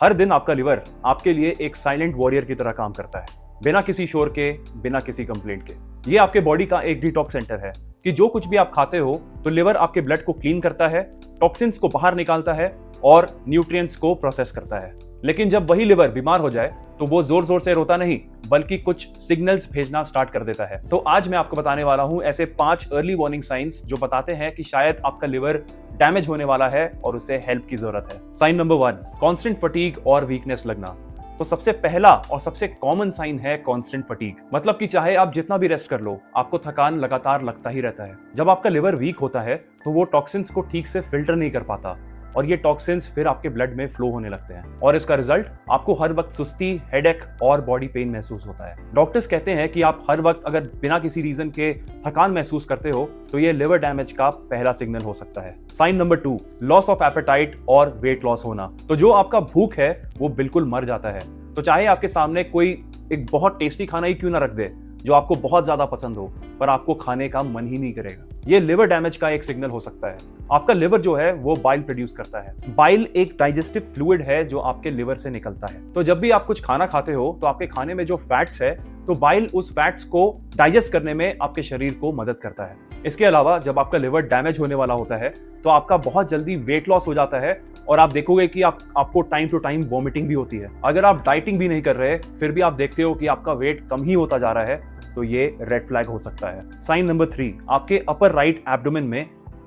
हर दिन आपका लिवर आपके लिए एक साइलेंट वॉरियर की तरह काम करता है, बिना किसी शोर के, बिना किसी कंप्लेंट के। ये आपके बॉडी का एक डिटॉक्स सेंटर है कि जो कुछ भी आप खाते हो तो लिवर आपके ब्लड को क्लीन करता है, टॉक्सिन्स को बाहर निकालता है और न्यूट्रिएंट्स को प्रोसेस करता है। लेकिन जब वही लिवर बीमार हो जाए तो वो जोर जोर से रोता नहीं, बल्कि कुछ सिग्नल्स भेजना स्टार्ट कर देता है। तो आज मैं आपको बताने वाला हूं ऐसे 5 अर्ली वार्निंग साइंस जो बताते हैं कि शायद आपका लिवर डैमेज होने वाला है और उसे हेल्प की जरूरत है। साइन नंबर 1, कांस्टेंट फटीग और वीकनेस लगना। तो सबसे पहला और सबसे कॉमन साइन है कांस्टेंट फटीग। मतलब कि चाहे आप जितना भी रेस्ट कर लो, आपको थकान लगातार लगता ही रहता है। जब आपका लिवर वीक होता है तो वो टॉक्सिन्स को ठीक से फिल्टर नहीं कर पाता और ये टॉक्सिन्स फिर आपके ब्लड में फ्लो होने लगते हैं और इसका रिजल्ट आपको हर वक्त सुस्ती, हेडेक और बॉडी पेन महसूस होता है। डॉक्टर्स कहते हैं कि आप हर वक्त अगर बिना किसी रीजन के थकान महसूस करते हो तो ये लिवर डैमेज का पहला सिग्नल हो सकता है। Sign number 2, loss of appetite और वेट लॉस होना। तो जो आपका भूख है वो बिल्कुल मर जाता है। तो चाहे आपके सामने कोई एक बहुत टेस्टी खाना ही क्यों ना रख दे जो आपको बहुत ज्यादा पसंद हो, पर आपको खाने का मन ही नहीं करेगा, ये लिवर डैमेज का एक सिग्नल हो सकता है। आपका लिवर जो है वो बाइल प्रोड्यूस करता है। बाइल एक डाइजेस्टिव फ्लूइड है जो आपके लिवर से निकलता है। तो जब भी आप कुछ खाना खाते हो तो आपके खाने में जो फैट्स है तो बाइल उस फैट्स को डाइजेस्ट करने में आपके शरीर को मदद करता है। इसके अलावा जब आपका लिवर डैमेज होने वाला होता है तो आपका बहुत जल्दी वेट लॉस हो जाता है और आप देखोगे कि आपको टाइम टू टाइम वॉमिटिंग भी होती है। अगर आप डाइटिंग भी नहीं कर रहे फिर भी आप देखते हो कि आपका वेट कम ही होता जा रहा है तो ये रेड फ्लैग हो सकता है। साइन नंबर 3, आपके अपर राइट एब्डोमेन में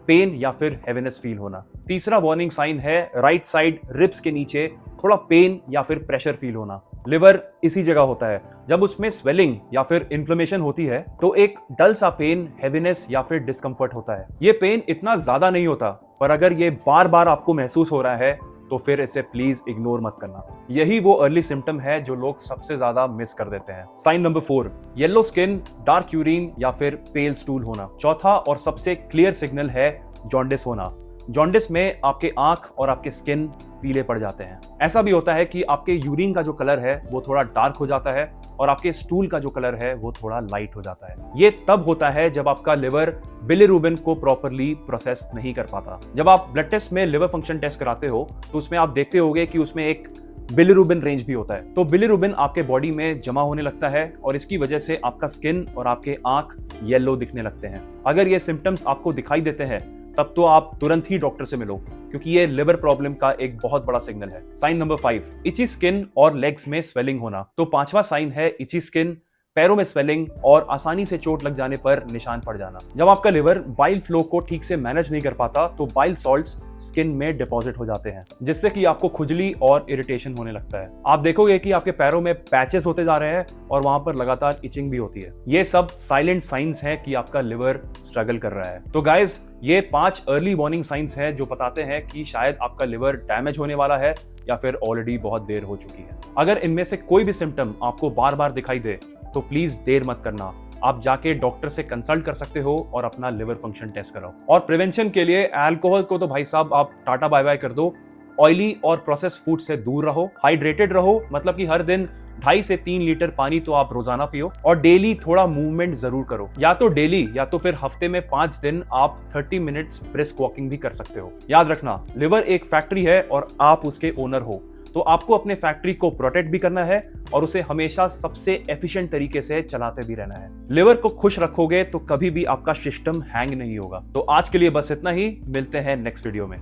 पेन या फिर हेवीनेस फील होना। तीसरा वार्निंग साइन है राइट साइड रिब्स के नीचे थोड़ा पेन या फिर प्रेशर फील होना। लिवर इसी जगह होता है। जब उसमें स्वेलिंग या फिर इन्फ्लेमेशन होती है तो एक डल सा पेन, हेवीनेस या फिर डिस्कम्फर्ट होता है। ये पेन इतना ज्यादा नहीं होता, पर अगर ये बार बार आपको महसूस हो रहा है तो फिर इसे प्लीज इग्नोर मत करना। यही वो अर्ली सिम्टम है जो लोग सबसे ज्यादा मिस कर देते हैं। Sign number 4, yellow skin, dark urine या फिर पेल स्टूल होना। चौथा और सबसे क्लियर सिग्नल है जॉन्डिस होना। जॉन्डिस में आपके आंख और आपके स्किन पीले पड़ जाते हैं। ऐसा भी होता है कि आपके यूरिन का जो कलर है वो थोड़ा डार्क हो जाता है और आपके स्टूल का जो कलर है वो थोड़ा लाइट हो जाता है। ये तब होता है जब आपका लिवर बिलिरुबिन को प्रॉपरली प्रोसेस नहीं कर पाता। जब आप ब्लड टेस्ट में लिवर फंक्शन टेस्ट कराते हो तो उसमें आप देखते होंगे कि उसमें एक बिलिरुबिन रेंज भी होता है। तो बिलिरुबिन आपके बॉडी में जमा होने लगता है और इसकी वजह से आपका स्किन और आपके आंख येलो दिखने लगते हैं। अगर ये सिम्टम्स आपको दिखाई देते हैं तब तो आप तुरंत ही डॉक्टर से मिलो, क्योंकि ये लिवर प्रॉब्लम का एक बहुत बड़ा सिग्नल है। साइन नंबर 5, इची स्किन और लेग्स में स्वेलिंग होना। तो 5वां साइन है इची स्किन, पैरों में स्वेलिंग और आसानी से चोट लग जाने पर निशान पड़ जाना। जब आपका लिवर बाइल फ्लो को ठीक से मैनेज नहीं कर पाता तो बाइल सॉल्ट्स स्किन में डिपॉजिट हो जाते हैं, जिससे कि आपको खुजली और इरिटेशन होने लगता है। आप देखोगे कि आपके पैरों में पैचेस होते जा रहे हैं और वहां पर लगातार इचिंग भी होती है। ये सब साइलेंट साइंस हैं कि आपका लिवर स्ट्रगल कर रहा है। तो गाइस, ये 5 अर्ली वार्निंग साइंस हैं जो बताते हैं कि शायद आपका लिवर डैमेज होने वाला है या फिर ऑलरेडी बहुत देर हो चुकी है। अगर इनमें से कोई भी सिम्टम आपको बार बार दिखाई दे तो प्लीज देर मत करना। आप जाके डॉक्टर से कंसल्ट कर सकते हो और अपना लिवर फंक्शन टेस्ट कराओ। और प्रिवेंशन के लिए अल्कोहल को तो भाई साहब आप टाटा बाय बाय कर दो। ऑयली और प्रोसेस फूड से दूर रहो, हाइड्रेटेड रहो, मतलब कि हर दिन 2.5 से 3 लीटर पानी तो आप रोजाना पियो और डेली थोड़ा मूवमेंट जरूर करो। या तो डेली या तो फिर हफ्ते में 5 दिन आप 30 मिनट्स ब्रिस्क वॉकिंग भी कर सकते हो। याद रखना, लिवर एक फैक्ट्री है और आप उसके ओनर हो, तो आपको अपने फैक्ट्री को प्रोटेक्ट भी करना है और उसे हमेशा सबसे एफिशिएंट तरीके से चलाते भी रहना है। लिवर को खुश रखोगे तो कभी भी आपका सिस्टम हैंग नहीं होगा। तो आज के लिए बस इतना ही, मिलते हैं नेक्स्ट वीडियो में।